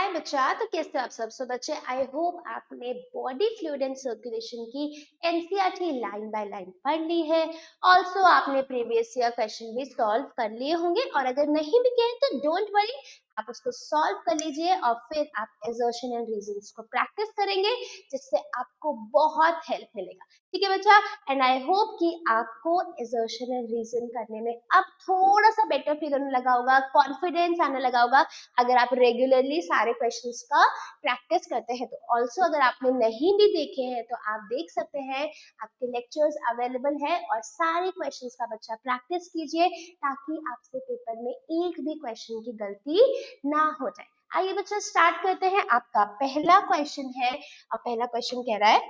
हाय बच्चा, तो कैसे हो आप सब? बच्चे, आई होप आपने बॉडी फ्लूइड एंड सर्कुलेशन की एनसीईआरटी लाइन बाय लाइन पढ़ ली है। ऑल्सो आपने प्रीवियस ईयर क्वेश्चन भी सॉल्व कर लिए होंगे, और अगर नहीं भी किए तो डोंट वरी, आप उसको सॉल्व कर लीजिए और फिर आप एजर्शन एंड रीजंस को प्रैक्टिस करेंगे, जिससे आपको बहुत हेल्प मिलेगा। ठीक है बच्चा, एंड आई होप कि आपको एजर्शन एंड रीजन करने में अब थोड़ा सा बेटर फील होने लगा होगा, कॉन्फिडेंस आने लगा होगा, अगर आप रेगुलरली सारे क्वेश्चंस का प्रैक्टिस करते हैं। तो ऑल्सो अगर आपने नहीं भी देखे हैं तो आप देख सकते हैं, आपके लेक्चर्स अवेलेबल है, और सारे क्वेश्चंस का बच्चा प्रैक्टिस कीजिए, ताकि आपसे पेपर में एक भी क्वेश्चन की गलती ना हो जाए। आइए बच्चा स्टार्ट करते हैं। आपका पहला क्वेश्चन है, और पहला क्वेश्चन कह रहा है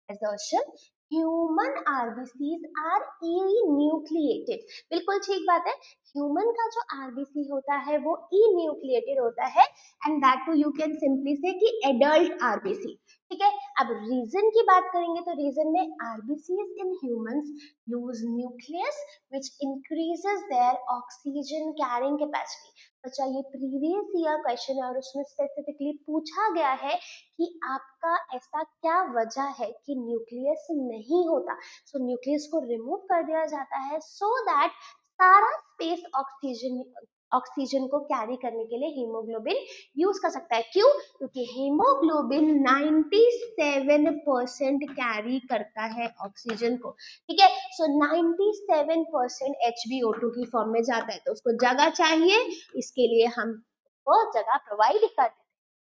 assertion human RBCs are nucleated. बिल्कुल ठीक बात है, ह्यूमन का जो आरबीसी होता है वो न्यूक्लिएटेड होता है, and that too you can simply say कि एडल्ट आरबीसी। ठीक है, अब रीजन की बात करेंगे तो रीजन में RBCs in humans use nucleus which increases their oxygen carrying capacity. बच्चा, ये प्रीवियस ईयर क्वेश्चन है और उसमें स्पेसिफिकली पूछा गया है कि आपका ऐसा क्या वजह है कि न्यूक्लियस नहीं होता। सो न्यूक्लियस को रिमूव कर दिया जाता है, सो दैट सारा स्पेस ऑक्सीजन को कैरी करने के लिए हीमोग्लोबिन यूज कर सकता है। क्यों? क्योंकि हीमोग्लोबिन 97% कैरी करता है ऑक्सीजन को। ठीक है, सो 97% HbO2 की फॉर्म में जाता है, तो उसको जगह चाहिए, इसके लिए हम वो जगह प्रोवाइड करते हैं।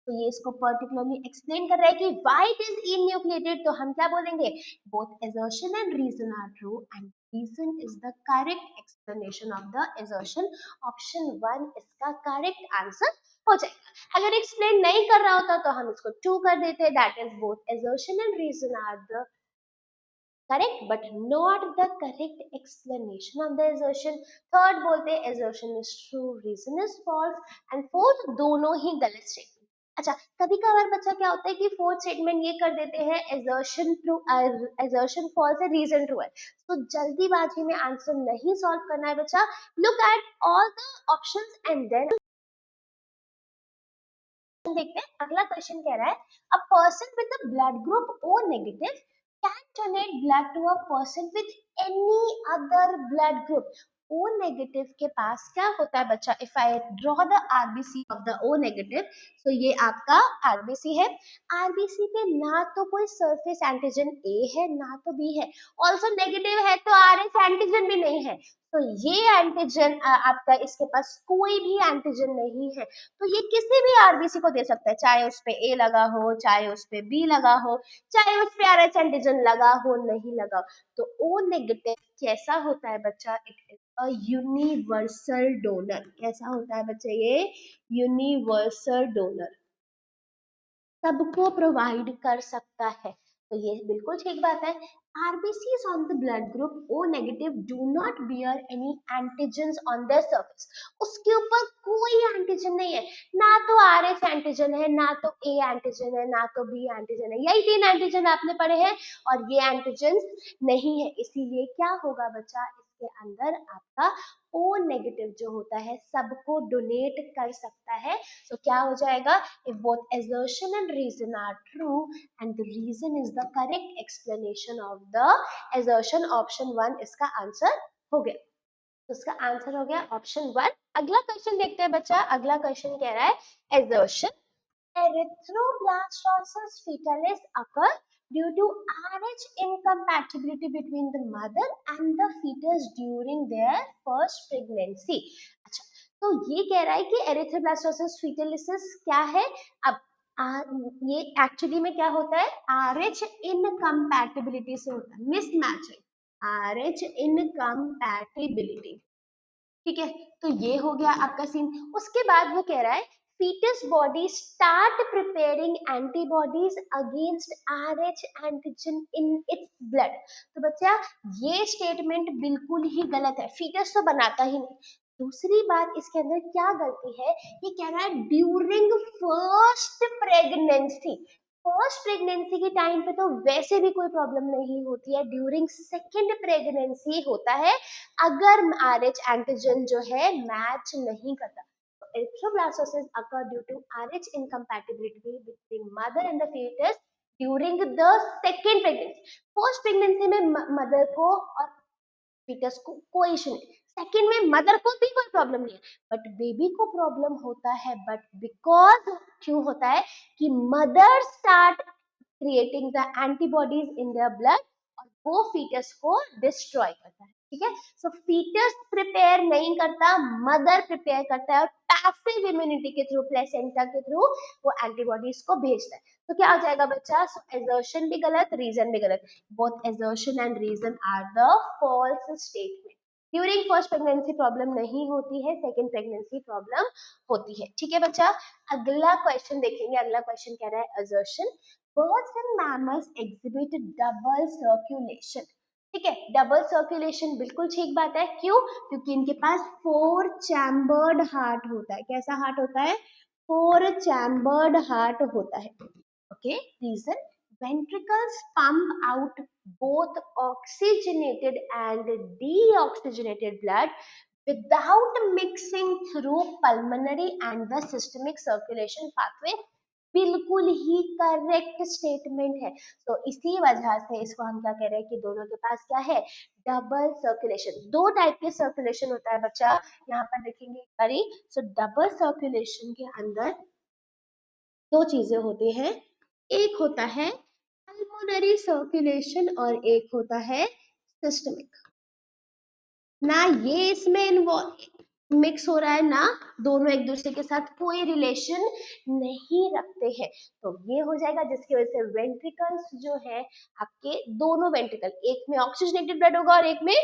तो ये इसको पर्टिकुलरली एक्सप्लेन कर रहा है कि व्हाई इट इज इनन्यूक्लिएटेड। तो हम क्या बोलेंगे? Both assertion and reason are true, and reason is the correct explanation of the assertion। Option 1 इसका करेक्ट आंसर हो जाएगा। अगर एक्सप्लेन नहीं कर रहा होता तो हम इसको 2 कर देते, that is both assertion and reason are the correct but not the correct explanation of the assertion। Third बोलते हैं assertion is true, reason is false, and fourth दोनों ही गलत स्टेटमेंट। अच्छा, कभी कभार बच्चा क्या होता है कि फोर्थ स्टेटमेंट ये कर देते हैं assertion ट्रू, assertion false है, रीजन ट्रू है। तो जल्दीबाजी में आंसर नहीं सॉल्व करना है बच्चा। Look at all the options and then देखते हैं। अगला क्वेश्चन कह रहा है a person with the blood group O negative can donate blood to a person with any other blood group. O negative के पास क्या होता है बच्चा? If I draw the RBC of the O negative, तो ये आपका आरबीसी है। आरबीसी पे ना तो कोई सरफेस एंटीजन A है ना तो B है, ऑल्सो नेगेटिव है तो आरएच एंटीजन भी नहीं है। तो ये एंटीजन आपका, इसके पास कोई भी एंटीजन नहीं है, तो ये किसी भी आरबीसी को दे सकता है, चाहे उस पे ए लगा हो, चाहे उस पे बी लगा हो, चाहे उस पे आरएच एंटीजन लगा हो नहीं लगा हो। तो ओ नेगेटिव कैसा होता है बच्चा? It is a universal donor. कैसा होता है बच्चा? ये यूनिवर्सल डोनर, सबको प्रोवाइड कर सकता है। तो ये बिल्कुल ठीक बात है। RBCs on the blood group O negative do not bear any antigens on their surface। उसके ऊपर कोई एंटीजन नहीं है, ना तो RH एंटीजन है, ना तो A एंटीजन है, ना तो B एंटीजन है। यही 3 एंटीजन आपने पढ़े हैं, और ये एंटीजन नहीं है, इसीलिए क्या होगा बच्चा? इसके अंदर आपका O नेगेटिव जो होता है सबको डोनेट कर सकता है। तो क्या हो जाएगा? If both assertion and reason are true and the reason is the correct explanation of the assertion, option 1 इसका आंसर हो गया। तो इसका आंसर हो गया ऑप्शन 1। अगला क्वेश्चन देखते हैं बच्चा। अगला क्वेश्चन कह रहा है assertion erythroblastosis fetalis occur due to RH incompatibility between the mother and the fetus during their first pregnancy। अच्छा, तो ये कह रहा है कि एरिथ्रोब्लास्टोसिस फीटलिसिस क्या है? अब ये एक्चुअली में क्या होता है? RH इनकम्पैटिबिलिटी से होता है, मिसमैचिंग, RH इनकम्पैटिबिलिटी। ठीक है, तो ये हो गया आपका सीन। उसके बाद वो कह रहा है fetus body start preparing antibodies against RH antigen in its blood। तो बच्चा, ये स्टेटमेंट बिल्कुल ही गलत है, फीटस तो बनाता ही नहीं। दूसरी बात, इसके अंदर क्या गलती है? ये कह रहा है during first pregnancy. First pregnancy के टाइम पे तो वैसे भी कोई प्रॉब्लम नहीं होती है, ड्यूरिंग सेकेंड प्रेगनेंसी होता है, अगर RH एंटीजन जो है मैच नहीं करता। erythroblastosis occur due to RH incompatibility between mother and the fetus during the second pregnancy. First pregnancy में मदर को और फीटस को कोई इशू नहीं, सेकंड में मदर को भी कोई प्रॉब्लम नहीं है, बट बेबी को प्रॉब्लम होता है, बट बिकॉज क्यों होता है कि mother start creating the antibodies in their blood और वो फीटस को डिस्ट्रॉय करता है, ठीक है। सो फीटस प्रिपेयर नहीं करता, मदर प्रिपेयर करता है और पैसिव इम्यूनिटी के थ्रू, प्लेसेंटा के थ्रू वो एंटीबॉडीज को भेजता है। तो क्या हो जाएगा बच्चा, सो एजर्शन भी गलत, रीजन भी गलत, both assertion and reason are the false statement. During first pregnancy problem नहीं होती है, सेकंड प्रेगनेंसी प्रॉब्लम होती है, ठीक है बच्चा। अगला क्वेश्चन देखेंगे, अगला क्वेश्चन कह रहा है assertion, birds and mammals exhibit double circulation, ठीक है। डबल सर्कुलेशन बिल्कुल ठीक बात है, क्यों, क्योंकि इनके पास 4 चैम्बर्ड हार्ट होता है। कैसा हार्ट होता है, 4 चैम्बर्ड हार्ट होता है, okay. Reason, ventricles pump out both oxygenated and deoxygenated blood without mixing through pulmonary and the systemic circulation pathway। बिल्कुल ही करेक्ट स्टेटमेंट है। तो इसी वजह से इसको हम क्या कह रहे हैं कि दोनों के पास क्या है, डबल सर्कुलेशन। दो टाइप के सर्कुलेशन होता है बच्चा, यहाँ पर देखेंगे एक बारी। सो डबल सर्कुलेशन के अंदर दो चीजें होती हैं, एक होता है पल्मोनरी सर्कुलेशन और एक होता है सिस्टमिक। ना ये इसमें इन्वॉल्व मिक्स हो रहा है, ना दोनों एक दूसरे के साथ कोई रिलेशन नहीं रखते हैं। तो ये हो जाएगा जिसकी वजह से वेंट्रिकल्स जो है आपके, दोनों वेंट्रिकल, एक में ऑक्सीजनेटेड ब्लड होगा और एक में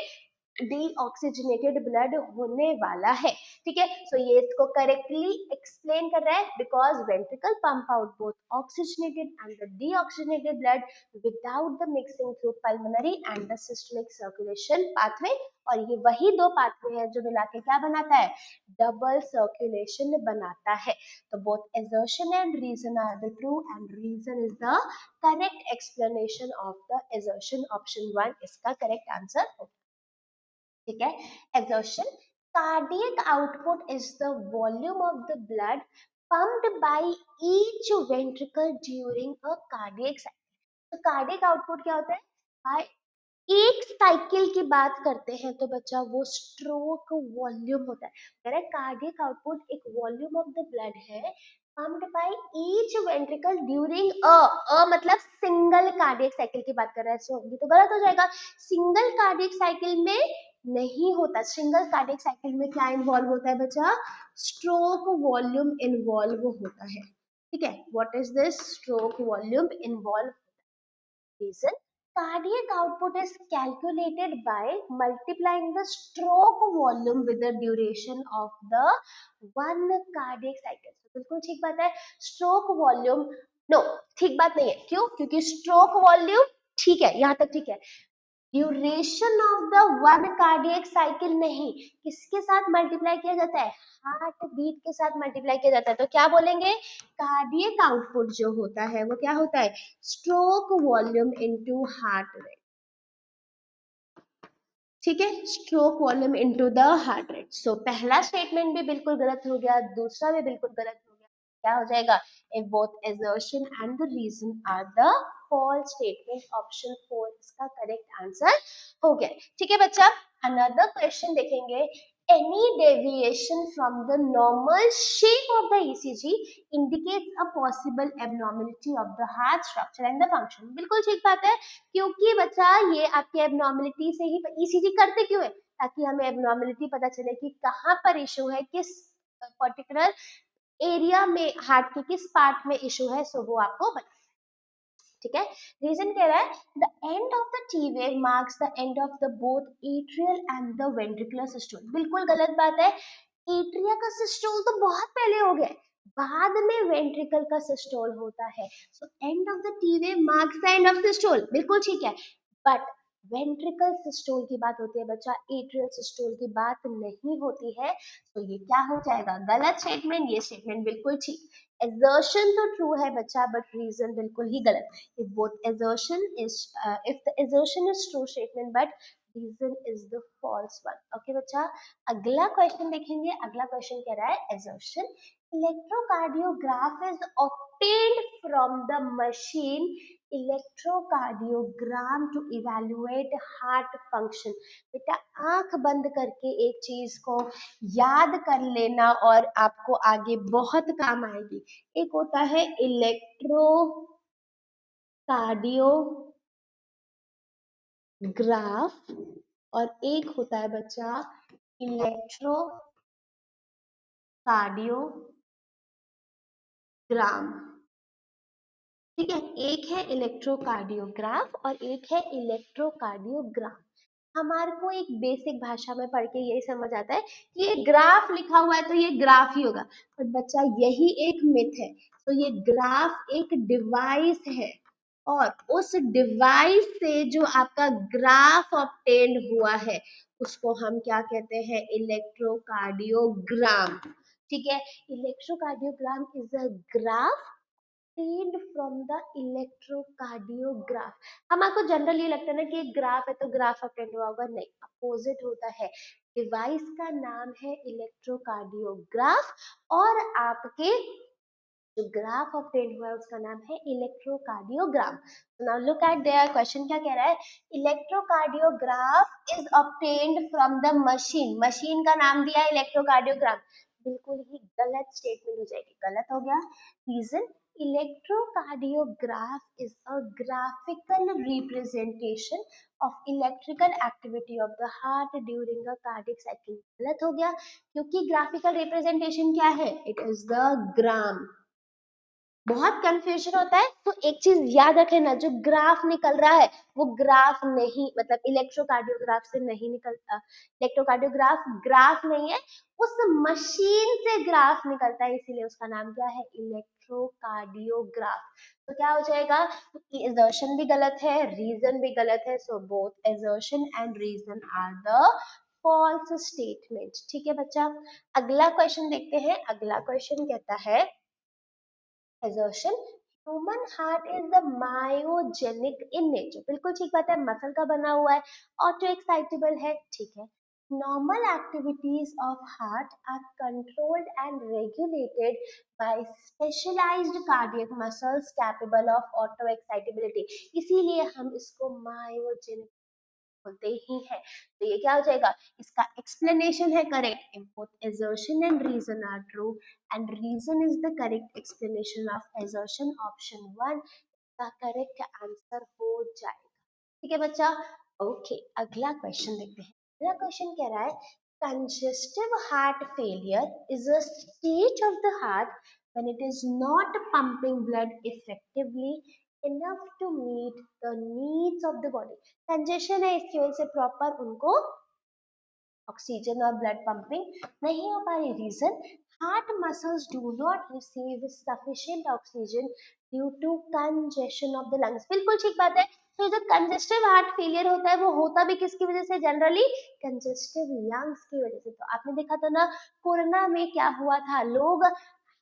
डीऑक्सीजनेटेड ब्लड होने वाला है, ठीक है। सो ये इसको करेक्टली एक्सप्लेन कर रहा है, because ventricle pump out both oxygenated and the deoxygenated blood without the mixing through pulmonary and the systemic circulation pathway. और ये वही दो पाथवे हैं जो मिला के क्या बनाता है, डबल सर्कुलेशन बनाता है। तो both assertion and reason are the true and reason is the correct explanation of the assertion. Option 1 इसका करेक्ट आंसर होगा, ठीक है। Assertion, cardiac output is the volume of the blood pumped by each ventricle during a cardiac cycle। तो cardiac output क्या होता है, bye एक cycle की बात करते हैं तो बच्चा वो स्ट्रोक वॉल्यूम होता है। कह रहा है कार्डियक आउटपुट एक वॉल्यूम ऑफ द ब्लड है pumped by each ventricle during a मतलब सिंगल कार्डियक साइकिल की बात कर रहा है। सो ये तो गलत हो जाएगा, सिंगल कार्डियक साइकिल में नहीं होता। सिंगल कार्डियक साइकिल में क्या इन्वॉल्व होता है बच्चा, स्ट्रोक वॉल्यूम इन्वॉल्व होता है, ठीक है। What is this, stroke volume involve. Reason, cardiac output is calculated by multiplying the stroke volume with the duration of the one cardiac cycle। तो बिल्कुल ठीक बात है, स्ट्रोक वॉल्यूम नो ठीक बात नहीं है, क्यों, क्योंकि स्ट्रोक वॉल्यूम ठीक है, यहाँ तक ठीक है, duration of the one cardiac cycle नहीं, किसके साथ मल्टीप्लाई किया जाता है, हार्ट बीट के साथ मल्टीप्लाई किया जाता है। तो क्या बोलेंगे, कार्डियक आउटपुट जो होता है वो क्या होता है, stroke volume into heart rate, ठीक है, stroke volume into the heart rate. So पहला स्टेटमेंट भी बिल्कुल गलत हो गया, दूसरा भी बिल्कुल गलत हो गया। क्या हो जाएगा, if both assertion and the reason are the false statement, option 4 इसका करेक्ट आंसर हो गया, ठीक है बच्चा। अनदर क्वेश्चन देखेंगे, any deviation from the normal shape of the ECG indicates a possible abnormality of the heart structure and the function। बिल्कुल ठीक बात है, क्योंकि बच्चा ये आपके एबनॉर्मलिटी से ही ECG करते क्यों है, ताकि हमें एबनॉर्मलिटी पता चले कि कहाँ पर इशू है, किस पर्टिकुलर एरिया में हार्ट के किस पार्ट में इशू है, सो वो आपको बता, ठीक है। रीजन कह रहा है, the end of the T wave marks the end of the both atrial and the ventricular systole. बिल्कुल गलत बात है, एट्रिया का सिस्टोल तो बहुत पहले हो गया, बाद में वेंट्रिकल का सिस्टोल होता है। So end of the T wave marks the end of systole, बिल्कुल ठीक है, बट वेंट्रिकल सिस्टोल की बात होती है बच्चा, एट्रियल सिस्टोल की बात नहीं होती है। तो ये क्या हो जाएगा, गलत स्टेटमेंट, ये स्टेटमेंट बिल्कुल ठीक। assertion तो ट्रू है बच्चा, बट रीजन बिल्कुल ही गलत। if both assertion is if the assertion is true statement but reason is the false one. Okay बच्चा, अगला क्वेश्चन देखेंगे। अगला क्वेश्चन कह रहा है assertion electrocardiograph is obtained from the machine electrocardiogram to evaluate heart function। बेटा आंख बंद करके एक चीज को याद कर लेना और आपको आगे बहुत काम आएगी। एक होता है इलेक्ट्रोकार्डियोग्राफ और एक होता है बच्चा इलेक्ट्रोकार्डियोग्राम। ठीक है, एक है इलेक्ट्रोकार्डियोग्राफ और एक है इलेक्ट्रोकार्डियोग्राम। हमारे को एक बेसिक भाषा में पढ़ के यही समझ आता है कि ये ग्राफ लिखा हुआ है तो ये ग्राफ ही होगा, पर बच्चा यही एक मिथ है। तो ये ग्राफ एक डिवाइस है और उस डिवाइस से जो आपका ग्राफ ऑब्टेन्ड हुआ है उसको हम क्या कहते हैं? इलेक्ट्रोकार्डियोग्राम। ठीक है, electrocardiogram is a graph obtained from the electrocardiograph। हमारे जनरली लगता है ना कि ग्राफ है तो ग्राफ ऑब्टेन हुआ होगा, नहीं, अपोजिट होता है। डिवाइस का नाम है इलेक्ट्रोकार्डियोग्राफ और आपके जो ग्राफ ऑब्टेन हुआ है उसका नाम है electrocardiogram. Now look at there question, क्या कह रहा है? Electrocardiograph is obtained from the machine. Machine का नाम दिया है इलेक्ट्रोकार्डियोग्राम, बिल्कुल ही गलत स्टेटमेंट हो जाएगी, गलत हो गया। Reason, electrocardiograph is a graphical representation of electrical activity of the heart during a cardiac cycle। गलत हो गया क्योंकि ग्राफिकल रिप्रेजेंटेशन क्या है? It is the gram. बहुत कंफ्यूजन होता है, तो एक चीज याद रखे ना, जो ग्राफ निकल रहा है वो ग्राफ नहीं, मतलब इलेक्ट्रोकार्डियोग्राफ से नहीं निकलता। इलेक्ट्रोकार्डियोग्राफ ग्राफ नहीं है, उस मशीन से ग्राफ निकलता है, इसीलिए उसका नाम क्या है? इलेक्ट्रोकार्डियोग्राफ। तो क्या हो जाएगा? assertion भी गलत है, रीजन भी गलत है, so both assertion and reason are the false statement. ठीक है बच्चा, अगला क्वेश्चन देखते हैं। अगला क्वेश्चन कहता है assertion human heart is the myogenic in nature। बिल्कुल ठीक बात है, मसल का बना हुआ है, ऑटो एक्साइटेबल है। ठीक है, normal activities of heart are controlled and regulated by specialized cardiac muscles capable of auto excitability। इसीलिए हम इसको myogenic बोलते ही है। तो ये क्या हो जाएगा? इसका एक्सप्लेनेशन है correct if both assertion and reason are true and reason is the correct explanation of assertion, option 1 का करेक्ट आंसर हो जाएगा। ठीक है बच्चा, ओके अगला क्वेश्चन देखते हैं। अगला क्वेश्चन कह रहा है congestive heart failure is a state of the heart when it is not pumping blood effectively enough to meet the needs of the body। Congestion है, इसकी वजह से प्रॉपर उनको ऑक्सीजन और ब्लड पंपिंग नहीं हो पा रही। Reason, heart muscles do not receive sufficient oxygen due to congestion of the lungs. बिल्कुल ठीक बात है। तो जो कंजेस्टिव हार्ट फेलियर होता है वो होता भी किसकी वजह से? जनरली कंजेस्टिव लंग्स की वजह से। तो आपने देखा था ना कोरोना में क्या हुआ था, लोग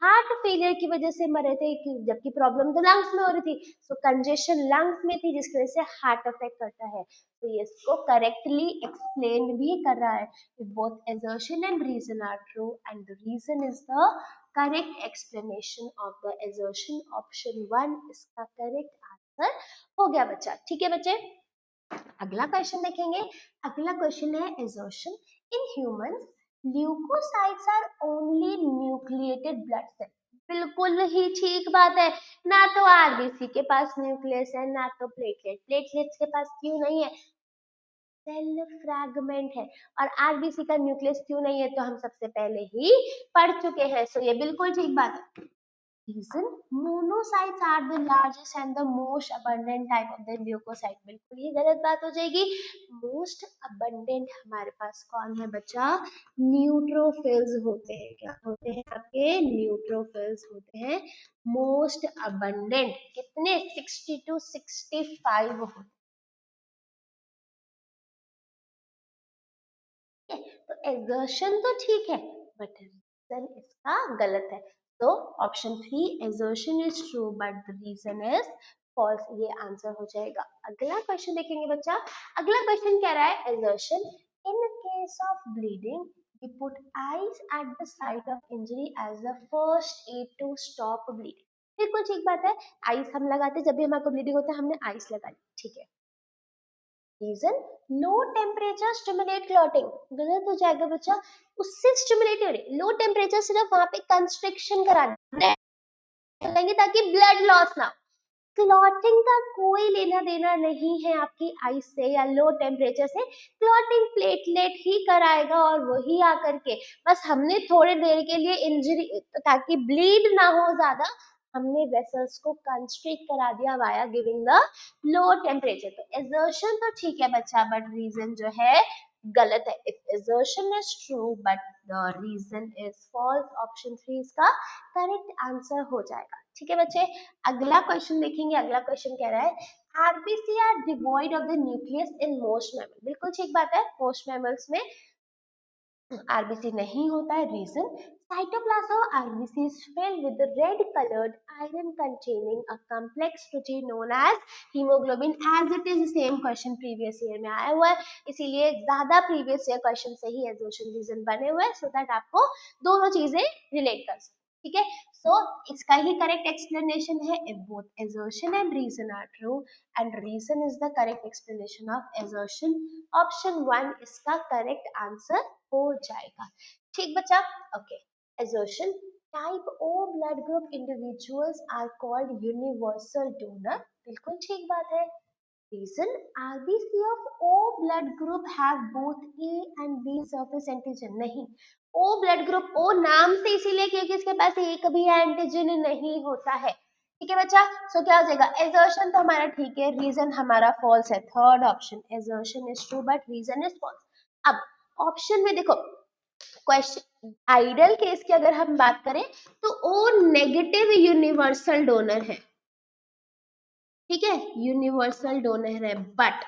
हार्ट फेलियर की वजह से मरे थे, जबकि प्रॉब्लम तो लंग्स में हो रही थी। सो कंजेशन लंग्स में थी जिसकी वजह से हार्ट अफेक्ट करता है। तो ये इसको करेक्टली एक्सप्लेन भी कर रहा है। If both assertion and reason are true and the reason is the correct explanation of the assertion, option 1 इसका करेक्ट आंसर हो गया बच्चा। ठीक है बच्चे, अगला क्वेश्चन देखेंगे। अगला क्वेश्चन है assertion in humans leukocytes are only nucleated blood cells। बिल्कुल ही ठीक बात है, ना तो आरबीसी के पास न्यूक्लियस है ना तो प्लेटलेट। प्लेटलेट्स के पास क्यों नहीं है? सेल फ्रैगमेंट है। और आरबीसी का न्यूक्लियस क्यों नहीं है? तो हम सबसे पहले ही पढ़ चुके हैं। सो ये बिल्कुल ठीक बात है। Reason, monocytes are the largest and the most abundant type of the leucocyte. बिल्कुल ये गलत बात हो जाएगी। मोस्ट अबंडेंट हमारे पास कौन है बच्चा? न्यूट्रोफिल्स होते हैं। क्या होते हैं आपके? न्यूट्रोफिल्स होते हैं मोस्ट अबंडेंट। कितने? 60 to 65 होते हैं। तो exertion तो ठीक है बट रीजन इसका गलत है। तो option 3 exertion is true but the reason is false, ये आंसर हो जाएगा। अगला क्वेश्चन देखेंगे बच्चा। अगला क्वेश्चन कह रहा है assertion in case of bleeding we put ice at the site of injury as the first aid to stop bleeding। बिल्कुल ठीक बात है, आइस हम लगाते हैं जब भी हमारे ब्लीडिंग होता है, हमने आइस लगा ली, ठीक है। Reason low temperature stimulate clotting, गलत हो जाएगा बच्चा, उससे स्टिमुलेट हो रही, लो टेम्परेचर सिर्फ वहां पे कंस्ट्रिक्शन कराना है ताकि ब्लड लॉस ना हो। क्लॉटिंग का कोई लेना देना नहीं है आपकी आइस से या लो टेम्परेचर से, क्लॉटिंग प्लेटलेट ही कराएगा और वही आकर के, बस हमने थोड़ी देर के लिए इंजरी ताकि ब्लीड ना हो ज्यादा, हमने वेसल्स को कंस्ट्रिक्ट करा दिया via giving the low temperature. तो एजर्शन तो ठीक है बच्चा, बट रीजन जो है गलत है। If assertion is true but the reason is false, option 3 इसका करेक्ट आंसर हो जाएगा। ठीक है बच्चे, अगला क्वेश्चन देखेंगे। अगला क्वेश्चन कह रहा है RBC are devoid of the nucleus in most mammal. बिल्कुल ठीक बात है, मोस्ट मैमल्स में आरबीसी नहीं होता है। Reason cytoplasm of RBC is filled with the red colored iron containing a complex protein known as hemoglobin, as it is same question previous year में आया हुआ है, इसीलिए ज्यादा previous year question से ही assertion reason बने हुए हैं, so that आपको दोनों चीजें relate कर सको। ठीक है, so इसका ही correct explanation है if both assertion and reason are true and reason is the correct explanation of assertion, option 1 इसका correct answer हो जाएगा। ठीक बच्चा, okay. Assertion type O blood group individuals are called universal donor, बिल्कुल ठीक बात है। Reason RBC of O blood group have both A and B surface antigen, नहीं, O blood group O नाम से इसीलिए क्योंकि इसके पास एक भी एंटीजन नहीं होता है। ठीक है बच्चा, सो क्या हो जाएगा, assertion तो हमारा ठीक है, reason हमारा false है। Third option assertion is true but reason is false। अब ऑप्शन में देखो, क्वेश्चन आइडियल केस की अगर हम बात करें तो ओ नेगेटिव यूनिवर्सल डोनर है, ठीक है, यूनिवर्सल डोनर है। बट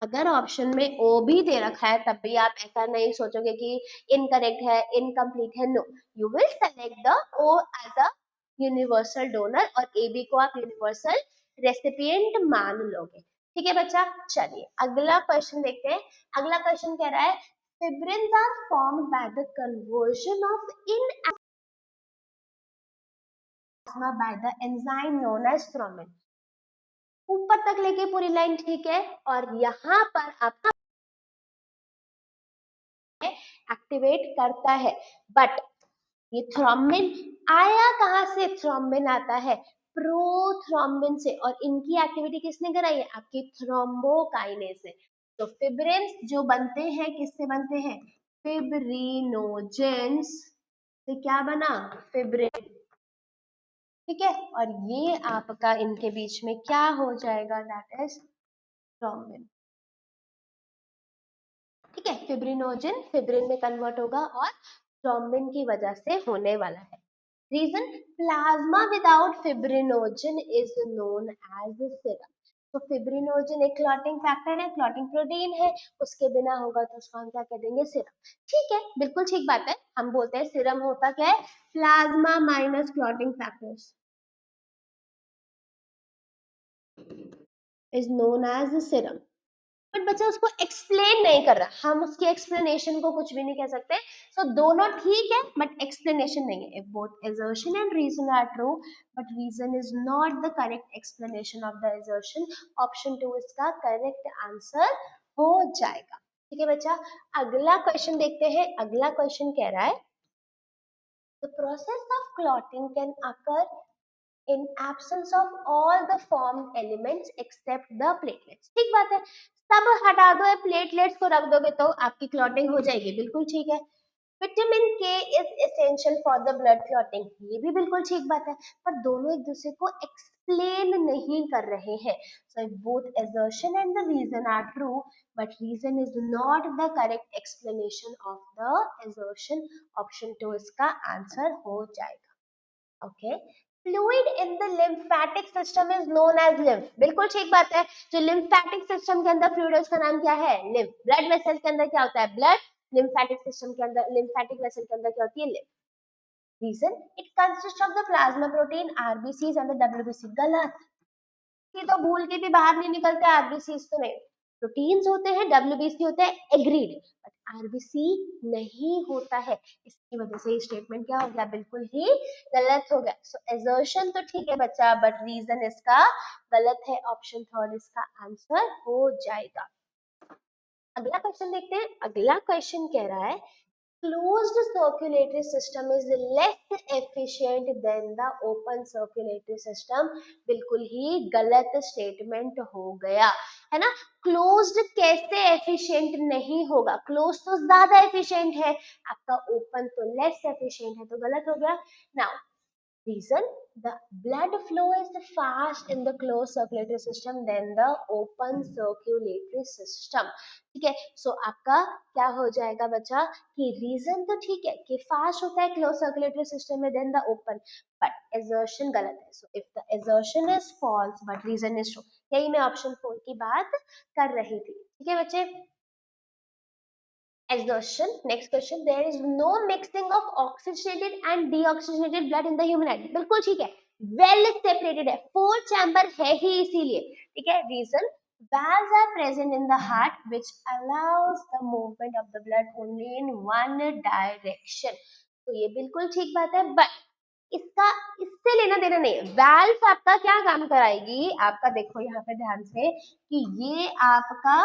अगर ऑप्शन में ओ भी दे रखा है तब भी आप ऐसा नहीं सोचोगे कि इनकरेक्ट है, इनकम्प्लीट है, no, you will select the O as a universal donor और ए बी को आप यूनिवर्सल रेसिपिएंट मान लोगे। ठीक है बच्चा, चलिए अगला क्वेश्चन देखते हैं। अगला क्वेश्चन कह रहा है fibrins are formed by the conversion of in plasma by the enzyme known as thrombin। ऊपर तक लेके पूरी लाइन ठीक है, और यहाँ पर आप एक्टिवेट करता है, बट ये थ्रोम्बिन आया कहाँ से, थ्रोम्बिन आता है प्रोथ्रोम्बिन से, और इनकी एक्टिविटी किसने कराई है, आपकी थ्रोम्बोकाइनेज से। तो फिब्रिन्स जो बनते हैं किससे बनते हैं, फिब्रिनोजेंस से क्या बना, फिब्रिन। ठीक है, और ये आपका इनके बीच में क्या हो जाएगा, दैट इज थ्रोम्बिन। ठीक है, फिब्रिनोजन फिब्रिन में कन्वर्ट होगा और थ्रोम्बिन की वजह से होने वाला है। Reason plasma without fibrinogen is known as serum. तो फिब्रिनोजन एक क्लॉटिंग फैक्टर है, क्लॉटिंग प्रोटीन है, उसके बिना होगा तो उसको हम क्या कह देंगे, सीरम। ठीक है, बिल्कुल ठीक बात है, हम बोलते हैं सीरम होता क्या है, plasma minus clotting factors is known as serum. But बच्चा उसको एक्सप्लेन नहीं कर रहा, हम उसकी एक्सप्लेनेशन को कुछ भी नहीं कह सकते। सो दोनों ठीक है बट एक्सप्लेनेशन नहीं है। If both assertion and reason are true but reason is not the correct explanation of the assertion, option 2 इसका करेक्ट आंसर हो जाएगा। ठीक है बच्चा, अगला क्वेश्चन देखते हैं। अगला क्वेश्चन कह रहा है the process of clotting can occur in absence of all the formed elements except the platelets। ठीक बात है, सब हटा दो, प्लेटलेट्स को रख दोगे तो आपकी क्लॉटिंग हो जाएगी, बिल्कुल ठीक है। विटामिन के is essential for the blood clotting, ये भी बिल्कुल ठीक बात है, पर दोनों एक दूसरे को एक्सप्लेन नहीं कर रहे हैं। सो both assertion and the reason are true but reason is not the correct explanation of the assertion, option 2 इसका आंसर हो जाएगा। Okay, fluid in the lymphatic system is known as lymph, बिल्कुल ठीक बात है। जो लिम्फेटिक सिस्टम के अंदर फ्लूइड है उसका नाम क्या है, लिम्फ। ब्लड वेसल के अंदर क्या होता है, ब्लड। लिम्फेटिक सिस्टम के अंदर, लिम्फेटिक वेसल के अंदर क्या होती है, lymph. Reason it consist of the plasma protein, RBCs and the WBC, गलत। आरबीसी तो भूल के भी बाहर नहीं निकलते, आरबीसी तो नहीं, प्रोटीन्स होते हैं, डब्ल्यूबीसी होते हैं, एग्रीड, बट आरबीसी नहीं होता है। इसकी वजह से ये स्टेटमेंट क्या हो गया, बिल्कुल ही गलत हो गया। सो एजर्शन तो ठीक है बच्चा, बट रीजन इसका गलत है, ऑप्शन थर्ड इसका आंसर हो जाएगा। अगला क्वेश्चन देखते हैं। अगला क्वेश्चन कह रहा है closed circulatory system is less efficient than the open circulatory system। बिल्कुल ही गलत स्टेटमेंट हो गया है ना। क्लोज्ड कैसे एफिशिएंट नहीं होगा, क्लोज तो ज्यादा एफिशिएंट है आपका, ओपन तो लेस एफिशिएंट है, तो गलत हो गया। Now reason, the blood flow is fast in the closed circulatory system than the open circulatory system। ठीक है, सो आपका क्या हो जाएगा बच्चा कि रीजन तो ठीक है कि फास्ट होता है क्लोज सर्कुलेटरी सिस्टम में then the open, but assertion गलत है। So if the assertion is false but reason is true, यही मैं ऑप्शन 4 की बात कर रही थी। ठीक है बच्चे, exertion. Next question, there is no mixing of oxygenated and deoxygenated blood in the human head। बिल्कुल ठीक है, well separated है, 4 चैम्बर है ही इसीलिए। ठीक है, reason, valves are present in the heart which allows the movement of the blood only in one direction। तो ये बिल्कुल ठीक बात है, बट इसका इससे लेना देना नहीं है। वैल्व आपका क्या काम कराएगी, आपका देखो यहाँ पे ध्यान से कि ये आपका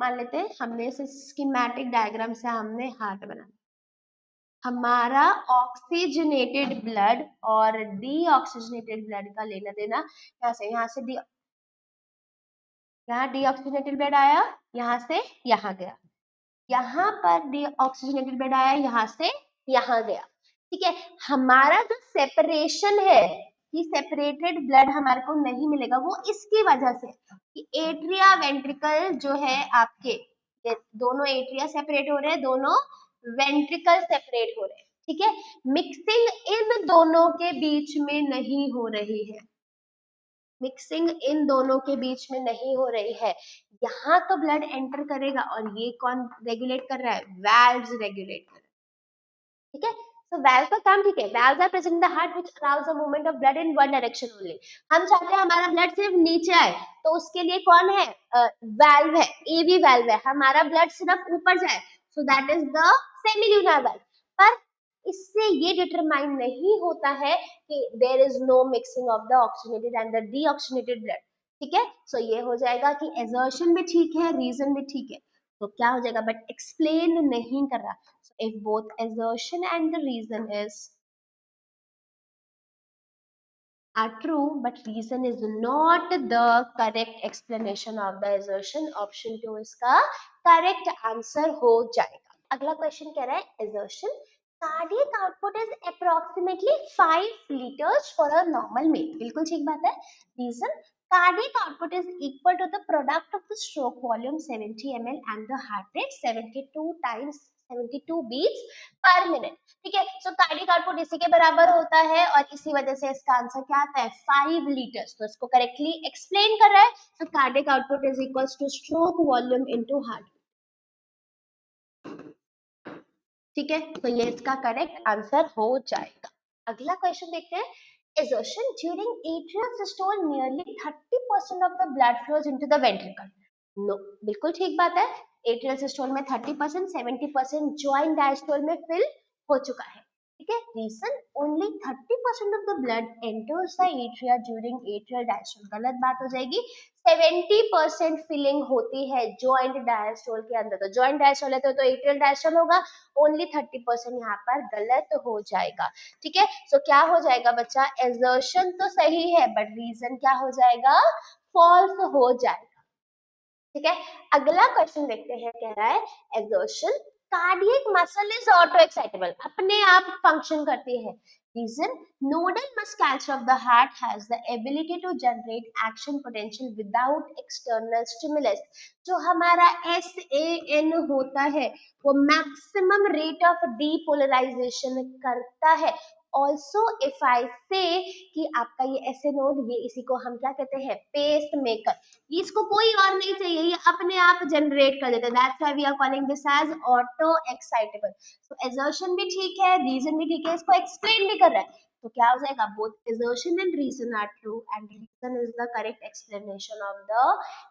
मान लेते हैं हमने इसे स्कीमेटिक डायग्राम से हमने हार्ट बना, हमारा ऑक्सीजनेटेड ब्लड और डीऑक्सीजनेटेड ब्लड का लेना देना यहाँ से यहाँ डीऑक्सीजनेटेड ब्लड आया, यहाँ से यहाँ गया, यहाँ पर डीऑक्सीजनेटेड ब्लड आया, यहाँ से यहाँ गया। ठीक है, हमारा जो सेपरेशन है कि सेपरेटेड ब्लड हमारे को नहीं मिलेगा, वो इसकी वजह से कि एट्रिया वेंट्रिकल जो है आपके, दोनों एट्रिया सेपरेट हो रहे हैं, दोनों वेंट्रिकल सेपरेट हो रहे हैं। ठीक है, मिक्सिंग इन दोनों के बीच में नहीं हो रही है, मिक्सिंग इन दोनों के बीच में नहीं हो रही है। यहाँ तो ब्लड एंटर करेगा और ये कौन रेगुलेट कर रहा है, वैल्व्स रेगुलेट कर रहा है। ठीक है, तो वैल्व का काम ठीक है, valves are present in the heart which allows the movement of blood in one direction only. हम चाहते हैं हमारा ब्लड सिर्फ नीचे आए, तो उसके लिए कौन है, वैल्व है, एवी वैल्व है, हमारा ब्लड सिर्फ ऊपर जाए, so that is the semilunar valve. पर इससे ये डिटरमाइन नहीं होता है कि there is no mixing of the oxygenated and the deoxygenated blood. ठीक है, सो ये हो जाएगा कि एजर्शन भी ठीक है, रीजन भी ठीक है, तो क्या हो जाएगा, बट एक्सप्लेन नहीं कर रहा। So if both assertion and the reason are true but reason is not the correct explanation of the assertion, option 2 इसका correct answer हो जाएगा। अगला क्वेश्चन कह रहा है assertion, cardiac output is approximately 5 liters for a normal male। बिल्कुल ठीक बात है। reason, cardiac output is equal to the product of the stroke volume 70 ml and the heart rate 72 beats पर मिनट। ठीक है, सो कार्डियक आउटपुट इसी के बराबर होता है और इसी वजह से इसका आंसर क्या आता है, 5 लीटर्स। तो इसको करेक्टली एक्सप्लेन कर रहा है। So cardiac output is equals to stroke volume into heart. ठीक है, तो ये इसका करेक्ट आंसर हो जाएगा। अगला क्वेश्चन देखते हैं। Assertion, during atrial systole nearly 30% of the blood flows into the ventricle। No, बिल्कुल ठीक बात है। एट्रियल सिस्टोल में 30%, 70% जॉइंट डायस्टोल में फिल हो चुका है। ठीक है, reason, only 30% of the blood enters the atria during atrial diastole. गलत बात हो जाएगी, 70% फिलिंग होती है जॉइंट डायस्टोल के अंदर, तो जॉइंट डायस्टोल है तो एट्रियल डायस्टोल होगा, ओनली 30% यहाँ पर गलत हो जाएगा। ठीक है, सो क्या हो जाएगा बच्चा, एजर्शन तो सही है बट रीजन क्या हो जाएगा, फॉल्स हो जाएगा। ठीक है, अगला क्वेश्चन देखते हैं, कह रहा है assertion, cardiac muscle is auto excitable, अपने आप फंक्शन करती है। Reason, nodal musculature of the heart has the ability to generate action potential without external stimulus. जो हमारा SAN होता है वो मैक्सिमम रेट ऑफ डीपोलराइजेशन करता है, ऑल्सो इफ आई से कि आपका ये ऐसे नोड, ये इसी को हम क्या कहते हैं, पेस मेकर, इसको कोई और नहीं चाहिए, ये अपने आप जनरेट कर देता है, that's why we are calling this as auto excitable. So assertion भी ठीक है, रीजन भी ठीक है, इसको एक्सप्लेन भी कर रहा है, तो क्या हो जाएगा, both assertion and reason are true and reason is the correct explanation of the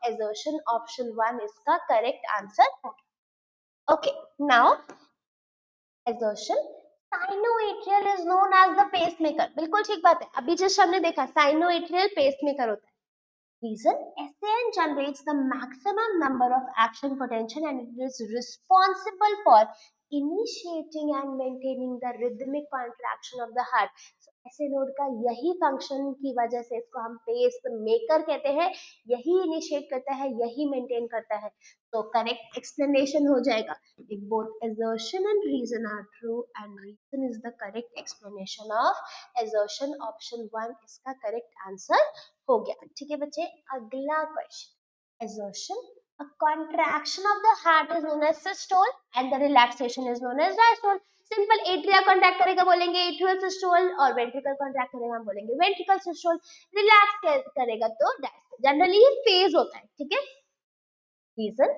assertion, option 1 इसका correct answer होगा। Okay, now assertion, sinoatrial is known as the pacemaker, बिल्कुल ठीक बात है, अभी जस्ट हमने देखा साइनोएट्रियल पेसमेकर होता है। Reason, SAN generates the maximum number of action potential and it is responsible for initiating and maintaining the rhythmic contraction of the heart. So, ऐसे नोड का यही फंक्शन की वजह से इसको हम पेस मेकर कहते हैं, यही इनिशिएट करता है, यही मेंटेन करता है। तो करेक्ट एक्सप्लेनेशन हो जाएगा, if both assertion and reason are true and reason is the correct explanation of assertion, option 1 इसका करेक्ट आंसर हो गया। ठीक है बच्चे, अगला question, assertion, a contraction of the heart is known as systole and the relaxation is known as diastole। Simple, atria contract करेगा बोलेंगे atrial systole, और वेंट्रिकल कॉन्ट्रैक्ट करेगा हम बोलेंगे वेंट्रिकल सिस्टोल, रिलैक्स करेगा तो डायस्टोल। जनरली ये फेज होता है, ठीक है। Reason,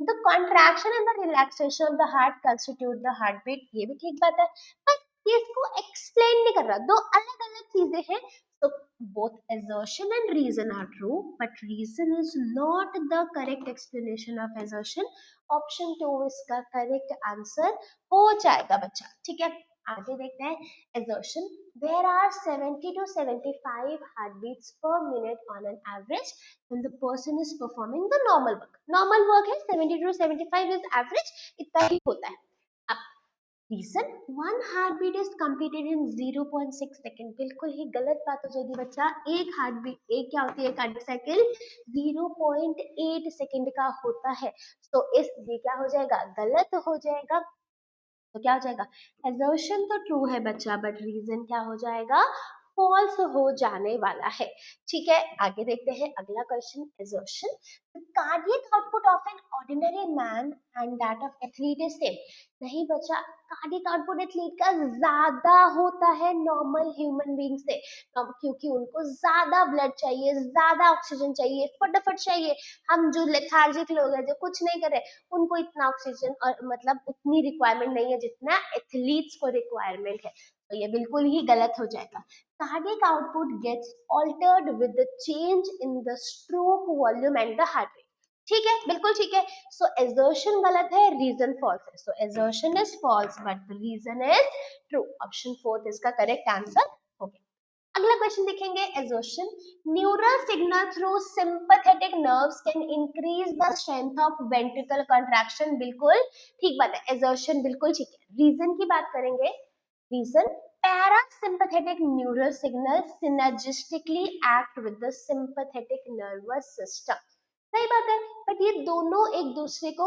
the contraction and the relaxation of the heart constitute the heartbeat, ये भी ठीक बात है, पर ये इसको एक्सप्लेन नहीं कर रहा, दो अलग अलग चीजें हैं। So both assertion and reason are true, but reason is not the correct explanation of assertion, option 2 इसका correct answer हो जाएगा बच्चा। ठीक है, आगे देखते हैं, assertion, there are 70 to 75 heartbeats per minute on an average when the person is performing the normal work। normal work है 70 to 75 is average, इतना ही होता है। अब reason, one heartbeat is completed in 0.6 second, बिल्कुल ही गलत बात हो जाएगी बच्चा, एक हार्टबीट, एक क्या होती है कार्डियक साइकिल 0.8 सेकेंड का होता है। तो इस ये क्या हो जाएगा, गलत हो जाएगा, तो क्या हो जाएगा, assertion तो ट्रू है बच्चा, बट रीजन क्या हो जाएगा, फॉल्स हो जाने वाला है। ठीक है, आगे देखते हैं अगला question, assertion, the cardiac output of an ordinary man and that of athlete is same। नहीं बच्चा, कार्डियक आउटपुट एथलीट का ज्यादा होता है नॉर्मल ह्यूमन बीइंग से, क्योंकि उनको ज्यादा ब्लड चाहिए, ज्यादा ऑक्सीजन चाहिए, फटाफट चाहिए। हम जो लेथार्जिक लोग हैं, जो कुछ नहीं कर रहे, उनको इतना ऑक्सीजन और मतलब उतनी रिक्वायरमेंट नहीं है जितना एथलीट्स को रिक्वायरमेंट है, तो ये बिल्कुल ही गलत हो जाएगा। Cardiac output gets altered with the change in the stroke volume and the heart rate. ठीक है, बिल्कुल ठीक है। सो assertion गलत है, रीजन फॉल्स है। So assertion is false but the reason is true, option 4 इसका करेक्ट आंसर हो गया। अगला क्वेश्चन देखेंगे, assertion, neural signal through sympathetic nerves can increase the strength of ventricle contraction, बिल्कुल ठीक बात है, assertion बिल्कुल ठीक है। रीजन की बात करेंगे, reason, parasympathetic neural signals synergistically act with the sympathetic nervous system। सही बात है, बट ये दोनों एक दूसरे को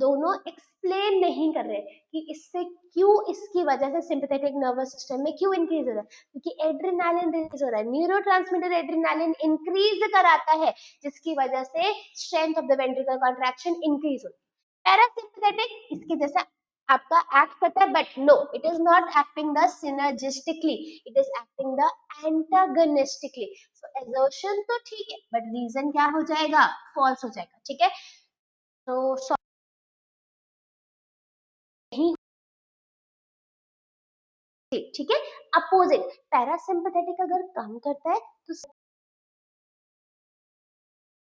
दोनों एक्सप्लेन नहीं कर रहे कि इससे क्यों, इसकी वजह से सिंपैथेटिक नर्वस सिस्टम में क्यों इंक्रीज हो रहा है, क्योंकि एड्रेनालिन रिलीज हो रहा है, न्यूरोट्रांसमीटर एड्रेनालिन इंक्रीज कराता है, जिसकी वजह से strength of the ventricle contraction increase होती है। पैरासिम्पैथेटिक इसके जैसा आपका एक्ट करता है, but no, it is not acting the synergistically, it is acting the antagonistically. So assertion तो ठीक है, बट रीजन क्या हो जाएगा, फॉल्स हो जाएगा। ठीक है, तो नहीं, ठीक है, अपोजिट, पैरासिम्पैथेटिक अगर काम करता है तो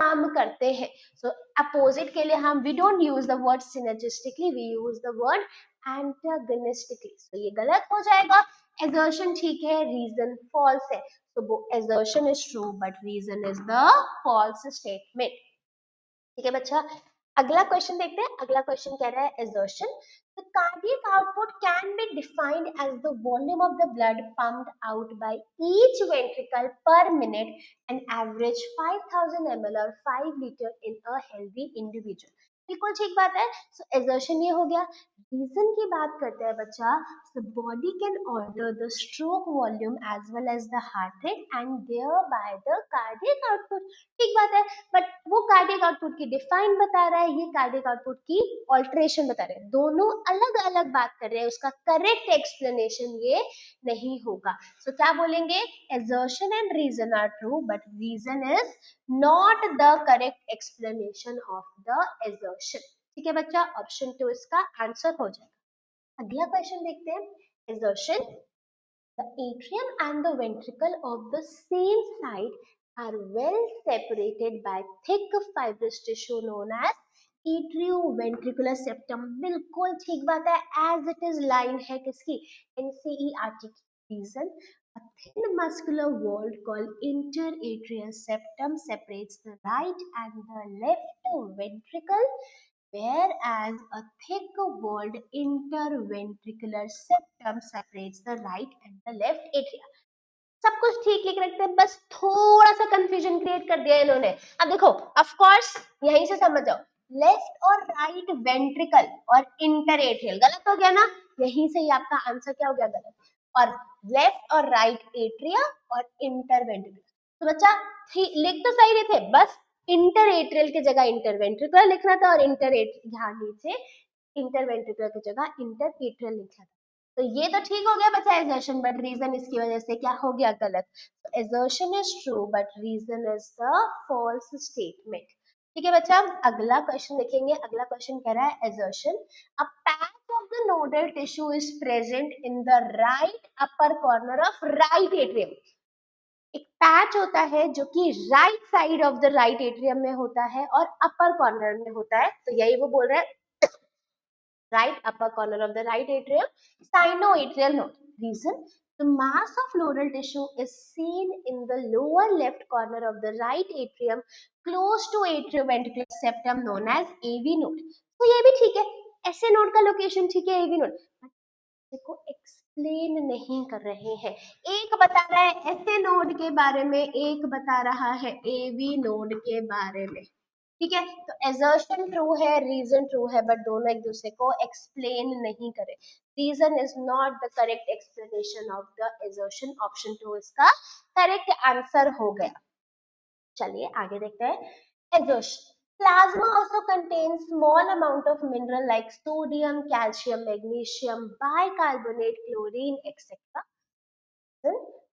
काम करते हैं। सो अपोजिट के लिए हम we don't use the word synergistically, we use the word antagonistically. So ये गलत हो जाएगा, assertion ठीक है, रीजन फॉल्स है। so assertion is true but reason is the false statement। ठीक है बच्चा, अगला क्वेश्चन देखते हैं। अगला क्वेश्चन कह रहा है assertion, the cardiac output can be defined as the volume of the blood pumped out by each ventricle per minute and average 5000 ml or 5 liter in a healthy individual। बिल्कुल ठीक बात है। सो assertion ये हो गया। Reason की बात करते हैं बच्चा, the body can alter the stroke volume as well as the heart rate and thereby the cardiac output. ठीक बात है, बट वो कार्डियक आउटपुट की डिफाइन बता रहा है, ये कार्डियक आउटपुट की ऑल्टरेशन बता रहे हैं, दोनों अलग अलग बात कर रहे हैं, उसका करेक्ट एक्सप्लेनेशन ये नहीं होगा. सो क्या बोलेंगे, assertion and reason are true but reason is not the correct explanation of the assertion. ठीक है बच्चा, ऑप्शन 2 इसका आंसर हो जाएगा. अगला क्वेश्चन देखते हैं. assertion, the atrium and the ventricle of the same side are well separated by thick fibrous tissue known as atrioventricular septum. बिल्कुल ठीक बात है, as it is line है किसकी, NCERT की. reason, a thin muscular wall called interatrial septum separates the right and the left ventricle, whereas a thick walled interventricular septum separates the right and the left atria. सब कुछ ठीक लिख रखते हैं, बस थोड़ा सा कंफ्यूजन क्रिएट कर दिया इन्होंने. अब देखो, ऑफ कोर्स यहीं से समझ जाओ, लेफ्ट और राइट वेंट्रिकल और इंटरएट्रियल गलत हो गया ना, यहीं से ही आपका आंसर क्या हो गया, गलत. और लेफ्ट और राइट एट्रिया और इंटरवेंट्रिकल, तो बच्चा लिख तो सही रहे थे, बस इंटरएट्रियल की जगह इंटरवेंट्रिकुलर लिखना था और यहाँ नीचे इंटरवेंट्रिकुलर की जगह इंटरएट्रियल लिखना था. तो ये तो ठीक हो गया बच्चा assertion, बट रीजन इसकी वजह से क्या हो गया, गलत. assertion is true but reason is the false statement. ठीक है बच्चा, अगला क्वेश्चन देखेंगे. अगला क्वेश्चन कह रहा है assertion, a patch of the nodal tissue is present in the right upper corner of right atrium. एक पैच होता है जो कि right side of the right atrium में होता है और अपर कॉर्नर में होता है, तो यही वो बोल रहे हैं, right upper corner of the right atrium, sinoatrial node. Reason, the mass of nodal tissue is seen in the lower left corner of the right atrium close to atrioventricular septum known as AV node. तो ये भी ठीक है, ऐसे node का location ठीक है, AV node, देखो एक्सप्लेन नहीं कर रहे हैं. एक बता रहा है ऐसे नोड के बारे में, एक बता रहा है AV नोड के बारे में. ठीक है, तो assertion ट्रू है, रीजन ट्रू है, बट दोनों एक दूसरे को एक्सप्लेन नहीं करे. Reason is not the correct explanation of the assertion. Option 2 इसका करेक्ट आंसर हो गया. चलिए आगे देखते हैं. assertion, plasma also contains small amount of mineral like sodium, calcium, magnesium, bicarbonate, chlorine, etc.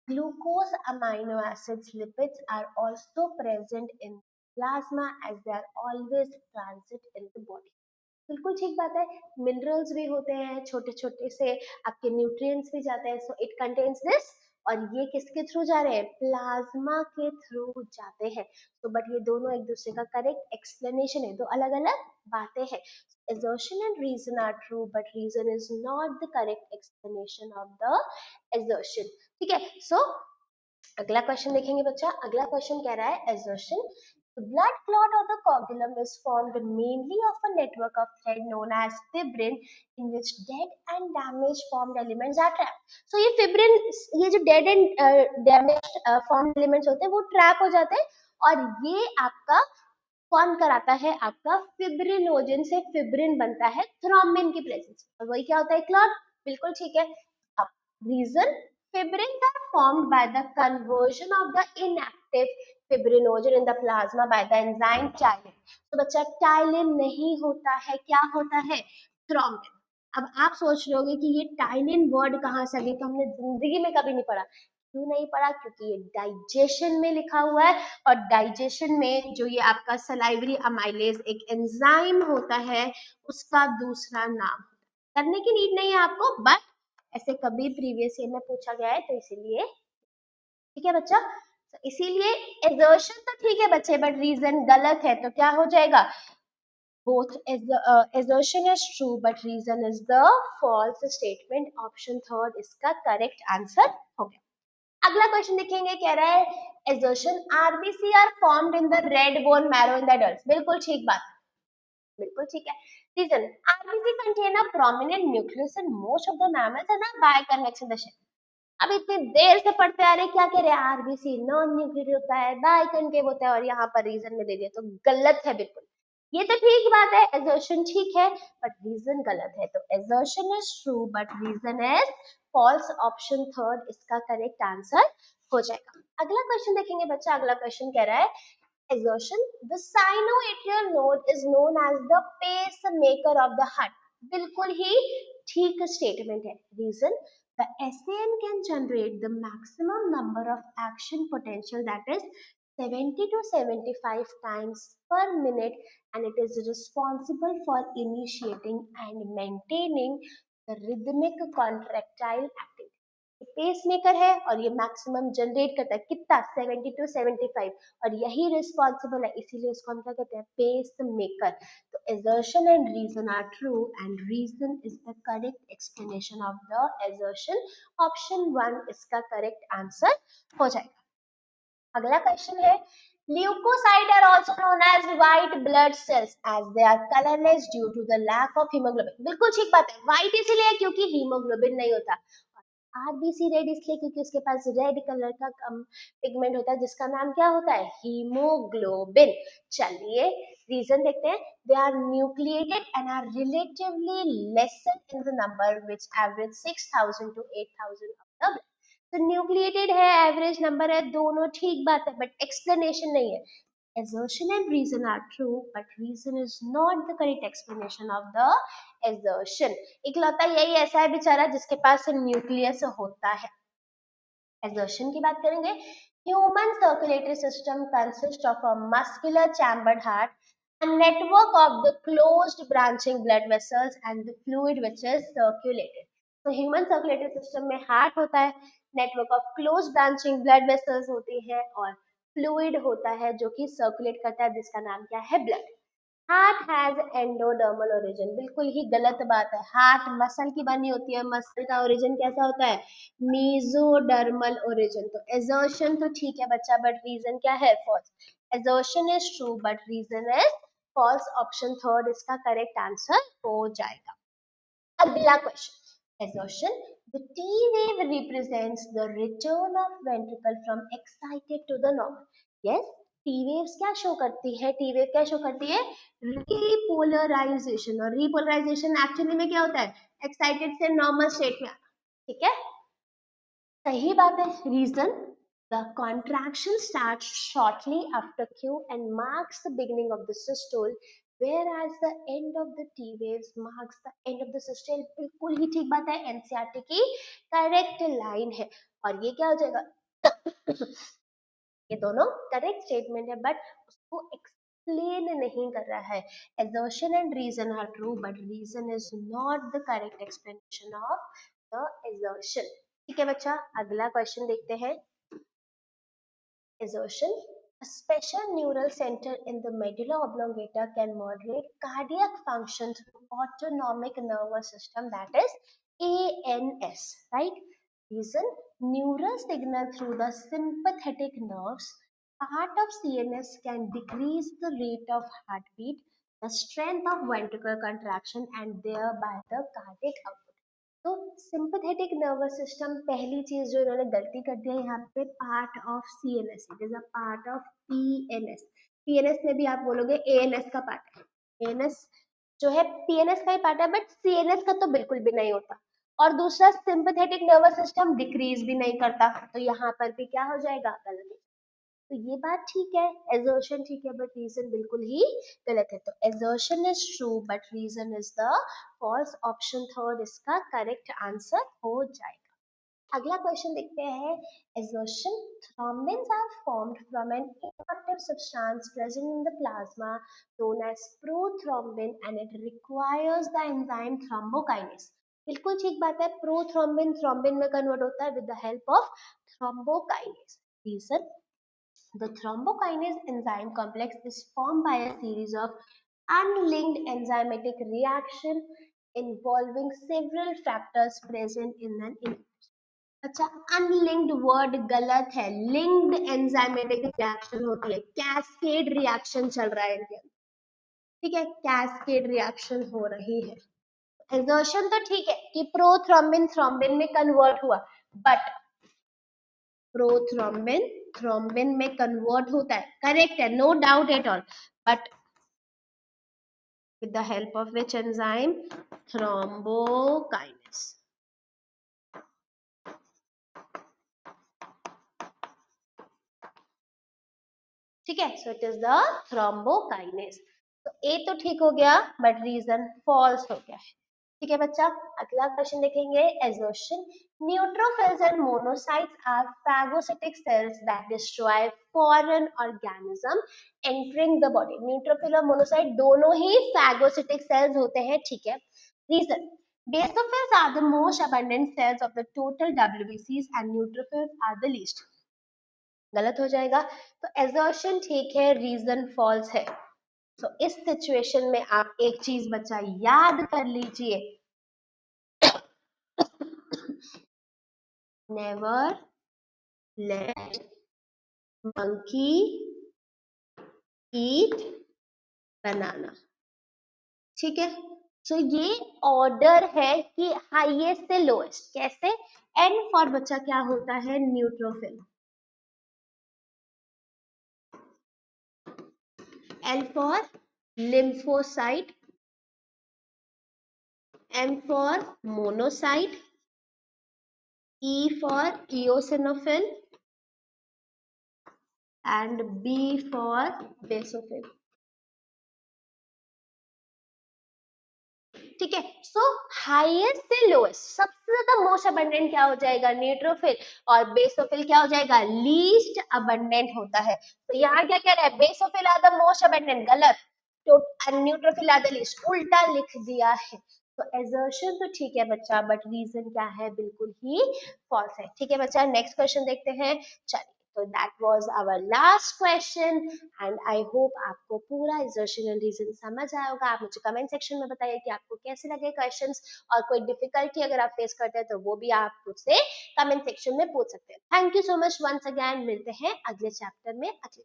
Glucose, amino acids, lipids are also present in plasma as they are always transit in the body. बिल्कुल ठीक बात है, minerals भी होते हैं, छोटे छोटे से आपके न्यूट्रिएंट्स भी जाते हैं, सो इट कंटेन्स दिस. और ये किसके थ्रू जा रहे हैं, प्लाज्मा के थ्रू जाते हैं. तो बट ये दोनों एक दूसरे का करेक्ट एक्सप्लेनेशन है, दो अलग अलग बातें हैं. assertion and reason are true but reason is not the correct explanation of the assertion. ठीक है, सो अगला क्वेश्चन देखेंगे बच्चा. अगला क्वेश्चन कह रहा है assertion, the blood clot of the coagulum is formed mainly of a network of thread known as fibrin in which dead and damaged formed elements are trapped. So ये fibrin, ये जो dead and damaged formed elements होते हैं वो trap हो जाते हैं, और ये आपका कौन कराता है, आपका फिब्रिनोजन से फिब्रिन बनता है थ्रोम्बिन की प्रेजेंस, और वही क्या होता है, क्लॉट. बिल्कुल ठीक है. अब reason, fibrins are formed by the conversion of the inactive fibrinogen in the plasma by the enzyme tyline. तो बच्चा टाइलिन नहीं होता है, क्या होता है, थ्रोम्बिन. अब आप सोच रहे होगे कि ये टाइलिन वर्ड कहाँ से आ गया, तो हमने जिंदगी में कभी नहीं पढ़ा. क्यों नहीं पढ़ा, क्योंकि ये डाइजेशन में लिखा हुआ है, और डाइजेशन में जो ये आपका सलाइवरी अमाइलेज एक एंजाइम होता है, उसका दूसरा नाम. करने की नीड नहीं है आपको, बट ऐसे कभी प्रीवियस ईयर में पूछा गया है, तो इसीलिए. ठीक है बच्चा, तो इसीलिए assertion तो ठीक है बच्चे, बट रीजन गलत है, तो क्या हो जाएगा, both assertion is true but reason is the false statement. Option 3 इसका करेक्ट आंसर हो गया. अगला क्वेश्चन देखेंगे, कह रहा है assertion, RBC are formed in the red bone marrow in the adults. बिल्कुल ठीक बात, बिल्कुल ठीक है. Reason, RBC contain a prominent nucleus in most of the mammals and are biconvex in the shell. अब इतनी देर से पढ़ते आ रहे, क्या कह रहे हैं, आरबीसी नॉन न्यूक्लियर होता है, बाइकनकेव होता है, और यहाँ पर रीजन में दे दिया, तो गलत है बिल्कुल. ये तो ठीक बात है, assertion ठीक है बट रीजन गलत है, तो assertion is true but reason is false, option third इसका करेक्ट आंसर हो जाएगा। अगला क्वेश्चन देखेंगे बच्चा, अगला क्वेश्चन कह रहा है assertion, the sinoatrial node is known as the pacemaker of the heart। बिल्कुल ही ठीक स्टेटमेंट है। Reason, the SAN can generate the maximum number of action potential, that is 70 to 75 times per minute, and it is responsible for initiating and maintaining the rhythmic contractile activity। Pacemaker है और ये maximum generate करता है कितना, 70 to 75, और यही responsible है, इसीलिए इसको हम क्या कहते हैं, पेस मेकर। तो assertion and reason are true and reason is the correct explanation of the assertion, option 1 इसका करेक्ट आंसर हो जाएगा। अगला क्वेश्चन है leukocytes are also known as white blood cells as they are colorless due to the lack of hemoglobin। बिल्कुल ठीक बात है, white इसीलिए क्योंकि हीमोग्लोबिन नहीं होता। आरबीसी रेड इसलिए क्योंकि उसके पास रेड कलर का पिगमेंट होता है जिसका नाम क्या होता है, हीमोग्लोबिन। चलिए रीजन देखते हैं, they are nucleated and are relatively lesser in the number which average 6000 to 8000 of the. तो न्यूक्लिएटेड है, एवरेज नंबर है, दोनों ठीक बात है बट एक्सप्लेनेशन नहीं है। Assertion and reason are true, but reason is not the correct explanation of the assertion। इकलौता यही ऐसा है बेचारा जिसके पास न्यूक्लियस होता है। Assertion की बात करेंगे, human circulatory system consists of a muscular chambered heart, a network of the closed branching blood vessels and the fluid which is circulated। तो ह्यूमन सर्कुलेटरी सिस्टम में हार्ट होता है, network of close branching blood vessels होती है और fluid होता है जो कि सर्कुलेट करता है जिसका नाम क्या है, blood. Heart has endodermal origin, बिल्कुल ही गलत बात है। हार्ट मसल की बनी होती है, मसल का ओरिजिन कैसा होता है, मीजोडर्मल ओरिजिन। तो एजर्शन तो ठीक है बच्चा बट रीजन क्या है, false. Assertion is true but reason is false, option third इसका करेक्ट आंसर हो जाएगा। अगला question, assertion, the T wave represents the return of ventricle from excited to the normal। yes, T waves क्या show करती है, T wave क्या show करती है, रिपोलराइजेशन। और रिपोलराइजेशन एक्चुअली में क्या होता है, एक्साइटेड से नॉर्मल स्टेट में आना। ठीक है, सही बात है। Reason, the contraction starts shortly after Q and marks the beginning of the systole, whereas the end of the T waves marks the end of the systole। बिल्कुल ही ठीक बात है, एनसीईआरटी की करेक्ट लाइन है। और ये क्या हो जाएगा ये दोनों करेक्ट स्टेटमेंट है बट उसको एक्सप्लेन नहीं कर रहा है। assertion and reason are true but reason is not the correct explanation of the assertion। ठीक है बच्चा, अगला क्वेश्चन देखते हैं। assertion, a special neural center in the medulla oblongata can moderate cardiac function through autonomic nervous system, that is ANS, right? Reason, neural signal through the sympathetic nerves part of CNS can decrease the rate of heartbeat, the strength of ventricular contraction and thereby the cardiac output। तो sympathetic nervous system, पहली चीज जो इन्होंने गलती कर दी है यहाँ पे, part of CNS, it is a part of PNS. PNS में भी आप बोलोगे एएनएस का पार्ट है, एएनएस जो है पीएनएस का ही पार्ट है बट सीएनएस का तो बिल्कुल भी नहीं होता। और दूसरा, सिंपैथेटिक नर्वस सिस्टम डिक्रीज भी नहीं करता, तो यहाँ पर भी क्या हो जाएगा, गलत। तो ये बात ठीक है, assertion ठीक है बट रीजन बिल्कुल ही गलत है। तो assertion is true but reason is the false, option third इसका करेक्ट आंसर हो जाएगा। अगला क्वेश्चन देखते हैं, assertion, thrombins are formed from an inactive substance present in the plasma known as prothrombin and it requires the enzyme thrombokinase। बिल्कुल ठीक बात है, प्रोथ्रोम्बिन थ्रोम्बिन में कन्वर्ट होता है with the help of thrombokinase। Reason, the thrombokinase enzyme complex is formed by a series of unlinked enzymatic reaction involving several factors present in an individual। अच्छा, unlinked word गलत है, linked enzymatic reaction होती है, cascade reaction चल रहा है इनके अंदर। ठीक है, कैस्केड रिएक्शन हो रही है। एजर्शन तो ठीक है कि प्रोथ्रोम्बिन थ्रोम्बिन में कन्वर्ट हुआ बट प्रोथ्रोम्बिन थ्रोम्बिन में कन्वर्ट होता है, करेक्ट है, no doubt at all, but with the help of which enzyme? Thrombokinase. ठीक है, so it is the thrombokinase. तो A तो ठीक हो गया, but reason false हो गया है. ठीक है बच्चा, अगला क्वेश्चन देखेंगे. assertion: neutrophils and monocytes are phagocytic cells that destroy foreign organism entering the body. Neutrophil और मोनोसाइट दोनों ही phagocytic cells होते हैं. ठीक है. Reason: basophils are the most abundant cells of the total WBCs and neutrophils are the least. गलत हो जाएगा. तो assertion ठीक है, रीजन फॉल्स है. तो इस सिचुएशन में आप एक चीज बच्चा याद कर लीजिए, नेवर लेट मंकी ईट बनाना. ठीक है. तो ये ऑर्डर है कि हाईएस्ट से लोएस्ट. कैसे? एन फॉर बच्चा क्या होता है? Neutrophil. L for lymphocyte, M for monocyte, E for eosinophil and B for basophil. ठीक है. सो हाईएस्ट से लोएस्ट, सबसे ज्यादा मोस्ट अबंडेंट क्या हो जाएगा? न्यूट्रोफिल. और बेसोफिल क्या हो जाएगा? लीस्ट अबंडेंट होता है. तो यहाँ क्या कह रहा है? Basophil are the most abundant. गलत. तो न्यूट्रोफिल आर द लीस्ट, उल्टा लिख दिया है. तो एजर्शन तो ठीक है बच्चा, बट रीजन क्या है? बिल्कुल ही फॉल्स है. ठीक है बच्चा, नेक्स्ट क्वेश्चन देखते हैं. चलिए, तो that was our last question and I hope आपको पूरा एजर्शन एंड रीजन समझ आया होगा. आप मुझे कमेंट सेक्शन में बताइए कि आपको कैसे लगे क्वेश्चंस, और कोई डिफिकल्टी अगर आप फेस करते हैं तो वो भी आप मुझसे कमेंट सेक्शन में पूछ सकते हैं. Thank you so much once again. मिलते हैं अगले चैप्टर में अगले